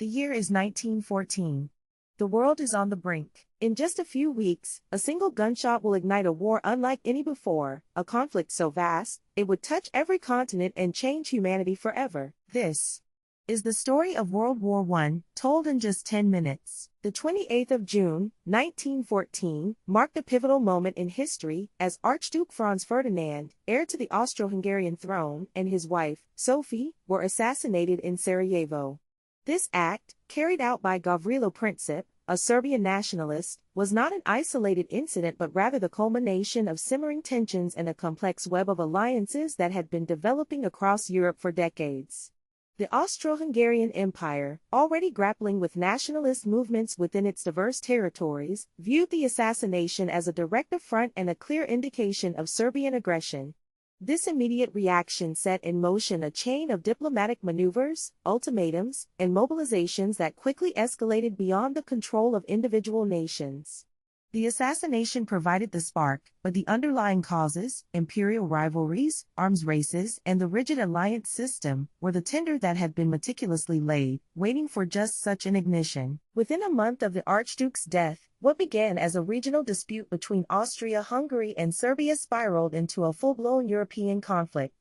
The year is 1914. The world is on the brink. In just a few weeks, a single gunshot will ignite a war unlike any before, a conflict so vast, it would touch every continent and change humanity forever. This is the story of World War I, told in just 10 minutes. The 28th of June, 1914, marked a pivotal moment in history as Archduke Franz Ferdinand, heir to the Austro-Hungarian throne, and his wife, Sophie, were assassinated in Sarajevo. This act, carried out by Gavrilo Princip, a Serbian nationalist, was not an isolated incident but rather the culmination of simmering tensions and a complex web of alliances that had been developing across Europe for decades. The Austro-Hungarian Empire, already grappling with nationalist movements within its diverse territories, viewed the assassination as a direct affront and a clear indication of Serbian aggression. This immediate reaction set in motion a chain of diplomatic maneuvers, ultimatums, and mobilizations that quickly escalated beyond the control of individual nations. The assassination provided the spark, but the underlying causes, imperial rivalries, arms races, and the rigid alliance system, were the tinder that had been meticulously laid, waiting for just such an ignition. Within a month of the Archduke's death, what began as a regional dispute between Austria-Hungary and Serbia spiraled into a full-blown European conflict.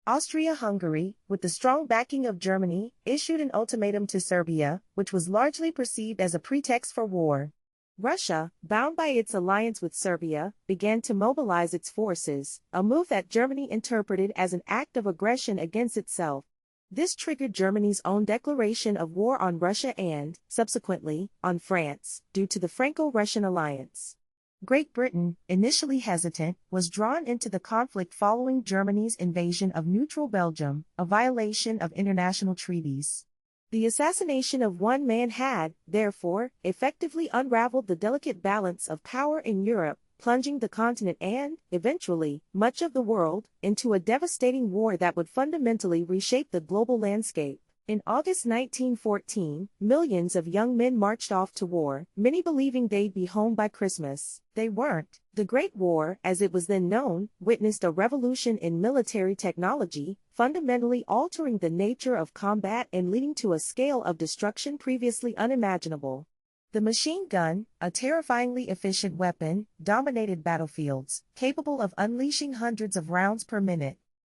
Austria-Hungary, with the strong backing of Germany, issued an ultimatum to Serbia, which was largely perceived as a pretext for war. Russia, bound by its alliance with Serbia, began to mobilize its forces, a move that Germany interpreted as an act of aggression against itself. This triggered Germany's own declaration of war on Russia and, subsequently, on France, due to the Franco-Russian alliance. Great Britain, initially hesitant, was drawn into the conflict following Germany's invasion of neutral Belgium, a violation of international treaties. The assassination of one man had, therefore, effectively unraveled the delicate balance of power in Europe, plunging the continent and, eventually, much of the world, into a devastating war that would fundamentally reshape the global landscape. In August 1914, millions of young men marched off to war, many believing they'd be home by Christmas. They weren't. The Great War, as it was then known, witnessed a revolution in military technology, fundamentally altering the nature of combat and leading to a scale of destruction previously unimaginable. The machine gun, a terrifyingly efficient weapon, dominated battlefields, capable of unleashing hundreds of rounds per minute.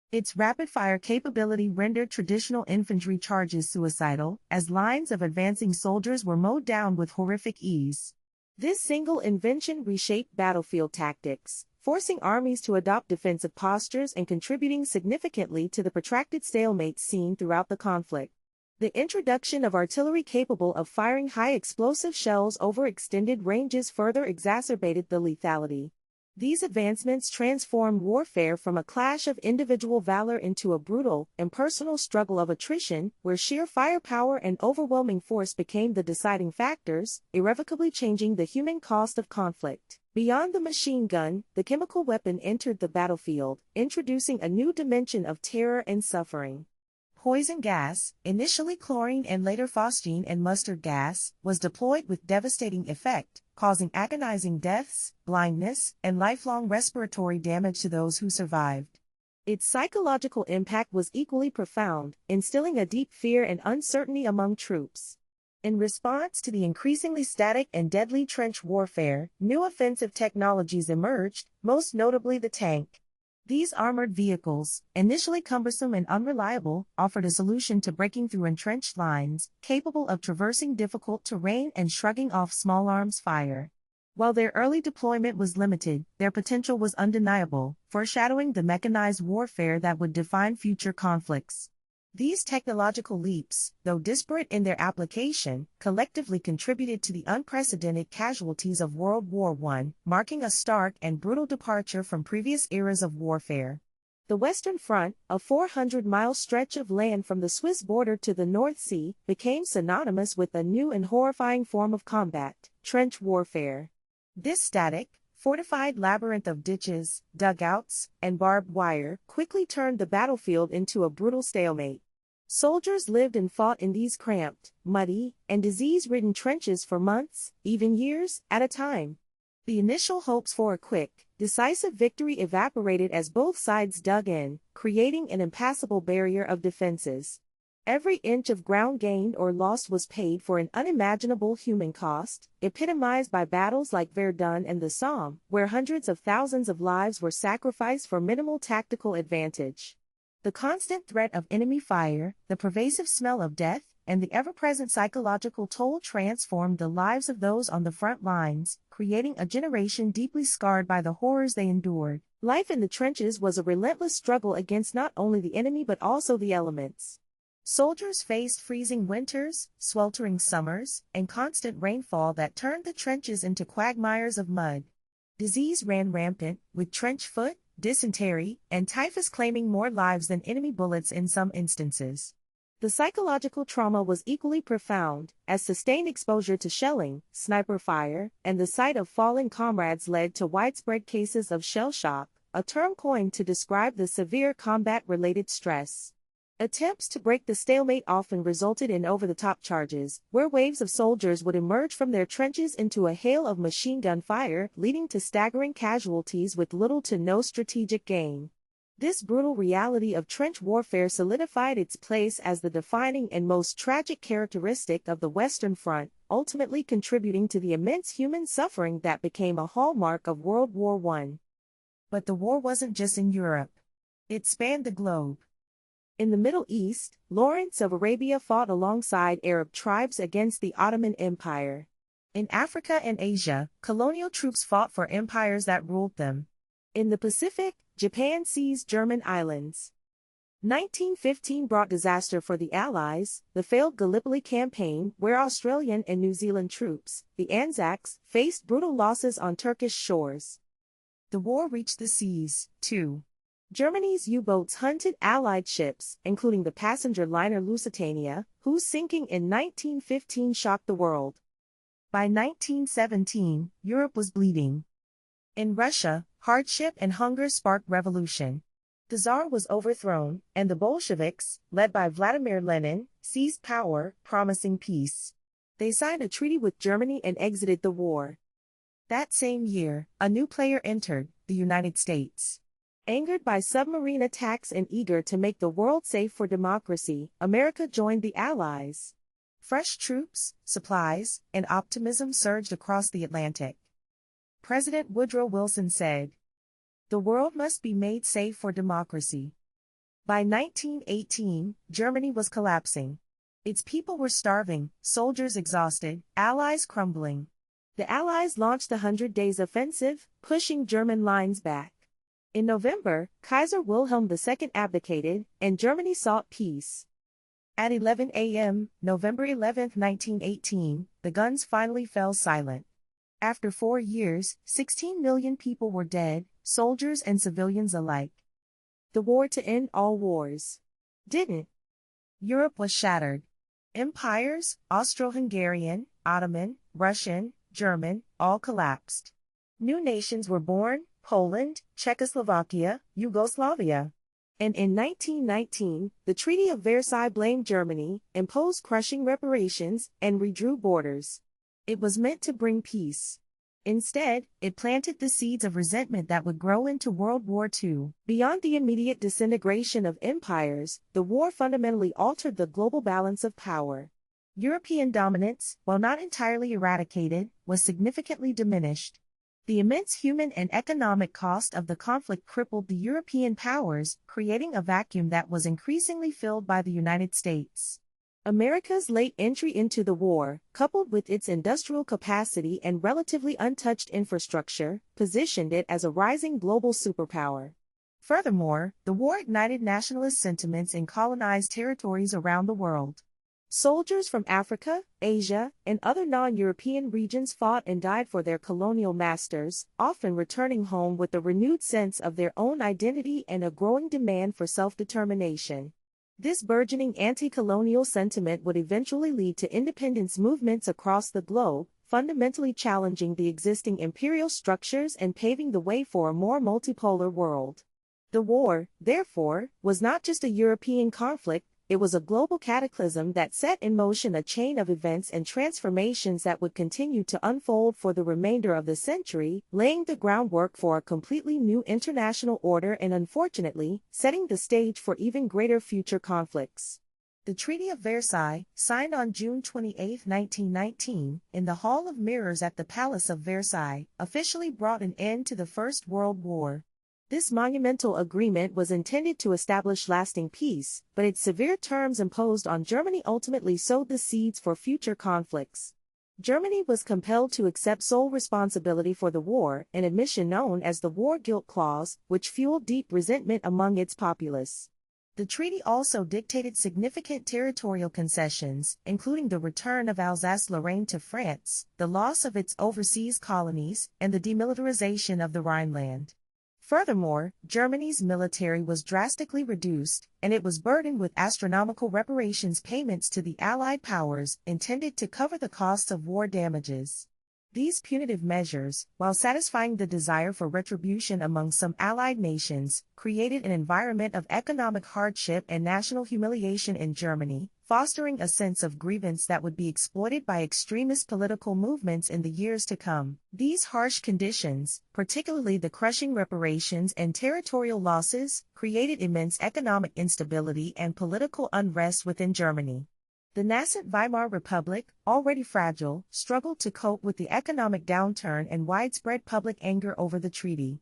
Its rapid-fire capability rendered traditional infantry charges suicidal, as lines of advancing soldiers were mowed down with horrific ease. This single invention reshaped battlefield tactics, forcing armies to adopt defensive postures and contributing significantly to the protracted stalemate seen throughout the conflict. The introduction of artillery capable of firing high-explosive shells over extended ranges further exacerbated the lethality. These advancements transformed warfare from a clash of individual valor into a brutal, impersonal struggle of attrition, where sheer firepower and overwhelming force became the deciding factors, irrevocably changing the human cost of conflict. Beyond the machine gun, the chemical weapon entered the battlefield, introducing a new dimension of terror and suffering. Poison gas, initially chlorine and later phosgene and mustard gas, was deployed with devastating effect, causing agonizing deaths, blindness, and lifelong respiratory damage to those who survived. Its psychological impact was equally profound, instilling a deep fear and uncertainty among troops. In response to the increasingly static and deadly trench warfare, new offensive technologies emerged, most notably the tank. These armored vehicles, initially cumbersome and unreliable, offered a solution to breaking through entrenched lines, capable of traversing difficult terrain and shrugging off small arms fire. While their early deployment was limited, their potential was undeniable, foreshadowing the mechanized warfare that would define future conflicts. These technological leaps, though disparate in their application, collectively contributed to the unprecedented casualties of World War I, marking a stark and brutal departure from previous eras of warfare. The Western Front, a 400-mile stretch of land from the Swiss border to the North Sea, became synonymous with a new and horrifying form of combat: trench warfare. This static, fortified labyrinth of ditches, dugouts, and barbed wire quickly turned the battlefield into a brutal stalemate. Soldiers lived and fought in these cramped, muddy, and disease-ridden trenches for months, even years, at a time. The initial hopes for a quick, decisive victory evaporated as both sides dug in, creating an impassable barrier of defenses. Every inch of ground gained or lost was paid for an unimaginable human cost, epitomized by battles like Verdun and the Somme, where hundreds of thousands of lives were sacrificed for minimal tactical advantage. The constant threat of enemy fire, the pervasive smell of death, and the ever-present psychological toll transformed the lives of those on the front lines, creating a generation deeply scarred by the horrors they endured. Life in the trenches was a relentless struggle against not only the enemy but also the elements. Soldiers faced freezing winters, sweltering summers, and constant rainfall that turned the trenches into quagmires of mud. Disease ran rampant, with trench foot, dysentery, and typhus claiming more lives than enemy bullets in some instances. The psychological trauma was equally profound, as sustained exposure to shelling, sniper fire, and the sight of fallen comrades led to widespread cases of shell shock, a term coined to describe the severe combat-related stress. Attempts to break the stalemate often resulted in over-the-top charges, where waves of soldiers would emerge from their trenches into a hail of machine gun fire, leading to staggering casualties with little to no strategic gain. This brutal reality of trench warfare solidified its place as the defining and most tragic characteristic of the Western Front, ultimately contributing to the immense human suffering that became a hallmark of World War I. But the war wasn't just in Europe. It spanned the globe. In the Middle East, Lawrence of Arabia fought alongside Arab tribes against the Ottoman Empire. In Africa and Asia, colonial troops fought for empires that ruled them. In the Pacific, Japan seized German islands. 1915 brought disaster for the Allies, the failed Gallipoli campaign, where Australian and New Zealand troops, the Anzacs, faced brutal losses on Turkish shores. The war reached the seas, too. Germany's U-boats hunted Allied ships, including the passenger liner Lusitania, whose sinking in 1915 shocked the world. By 1917, Europe was bleeding. In Russia, hardship and hunger sparked revolution. The Tsar was overthrown, and the Bolsheviks, led by Vladimir Lenin, seized power, promising peace. They signed a treaty with Germany and exited the war. That same year, a new player entered, the United States. Angered by submarine attacks and eager to make the world safe for democracy, America joined the Allies. Fresh troops, supplies, and optimism surged across the Atlantic. President Woodrow Wilson said, "The world must be made safe for democracy." By 1918, Germany was collapsing. Its people were starving, soldiers exhausted, allies crumbling. The Allies launched the 100 Days Offensive, pushing German lines back. In November, Kaiser Wilhelm II abdicated, and Germany sought peace. At 11 a.m., November 11, 1918, the guns finally fell silent. After 4 years, 16 million people were dead, soldiers and civilians alike. The war to end all wars. Didn't. Europe was shattered. Empires, Austro-Hungarian, Ottoman, Russian, German, all collapsed. New nations were born: Poland, Czechoslovakia, Yugoslavia. And in 1919, the Treaty of Versailles blamed Germany, imposed crushing reparations, and redrew borders. It was meant to bring peace. Instead, it planted the seeds of resentment that would grow into World War II. Beyond the immediate disintegration of empires, the war fundamentally altered the global balance of power. European dominance, while not entirely eradicated, was significantly diminished. The immense human and economic cost of the conflict crippled the European powers, creating a vacuum that was increasingly filled by the United States. America's late entry into the war, coupled with its industrial capacity and relatively untouched infrastructure, positioned it as a rising global superpower. Furthermore, the war ignited nationalist sentiments in colonized territories around the world. Soldiers from Africa, Asia, and other non-European regions fought and died for their colonial masters, often returning home with a renewed sense of their own identity and a growing demand for self-determination. This burgeoning anti-colonial sentiment would eventually lead to independence movements across the globe, fundamentally challenging the existing imperial structures and paving the way for a more multipolar world. The war, therefore, was not just a European conflict. It was a global cataclysm that set in motion a chain of events and transformations that would continue to unfold for the remainder of the century, laying the groundwork for a completely new international order and, unfortunately, setting the stage for even greater future conflicts. The Treaty of Versailles, signed on June 28, 1919, in the Hall of Mirrors at the Palace of Versailles, officially brought an end to the First World War. This monumental agreement was intended to establish lasting peace, but its severe terms imposed on Germany ultimately sowed the seeds for future conflicts. Germany was compelled to accept sole responsibility for the war, an admission known as the War Guilt Clause, which fueled deep resentment among its populace. The treaty also dictated significant territorial concessions, including the return of Alsace-Lorraine to France, the loss of its overseas colonies, and the demilitarization of the Rhineland. Furthermore, Germany's military was drastically reduced, and it was burdened with astronomical reparations payments to the Allied powers, intended to cover the costs of war damages. These punitive measures, while satisfying the desire for retribution among some Allied nations, created an environment of economic hardship and national humiliation in Germany, fostering a sense of grievance that would be exploited by extremist political movements in the years to come. These harsh conditions, particularly the crushing reparations and territorial losses, created immense economic instability and political unrest within Germany. The nascent Weimar Republic, already fragile, struggled to cope with the economic downturn and widespread public anger over the treaty.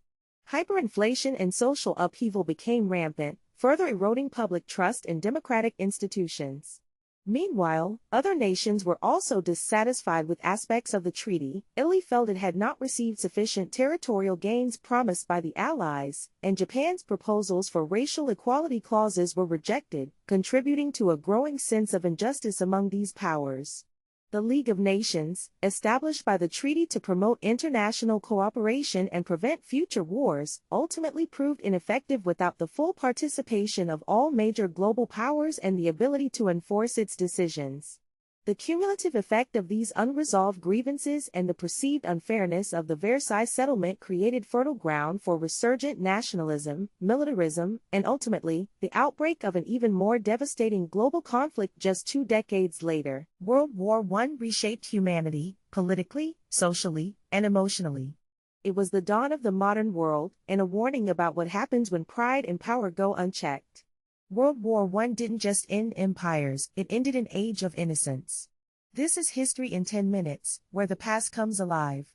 Hyperinflation and social upheaval became rampant, further eroding public trust in democratic institutions. Meanwhile, other nations were also dissatisfied with aspects of the treaty. Italy felt it had not received sufficient territorial gains promised by the Allies, and Japan's proposals for racial equality clauses were rejected, contributing to a growing sense of injustice among these powers. The League of Nations, established by the treaty to promote international cooperation and prevent future wars, ultimately proved ineffective without the full participation of all major global powers and the ability to enforce its decisions. The cumulative effect of these unresolved grievances and the perceived unfairness of the Versailles settlement created fertile ground for resurgent nationalism, militarism, and ultimately, the outbreak of an even more devastating global conflict just 2 decades later. World War I reshaped humanity, politically, socially, and emotionally. It was the dawn of the modern world, and a warning about what happens when pride and power go unchecked. World War I didn't just end empires, it ended an age of innocence. This is History in 10 Minutes, where the past comes alive.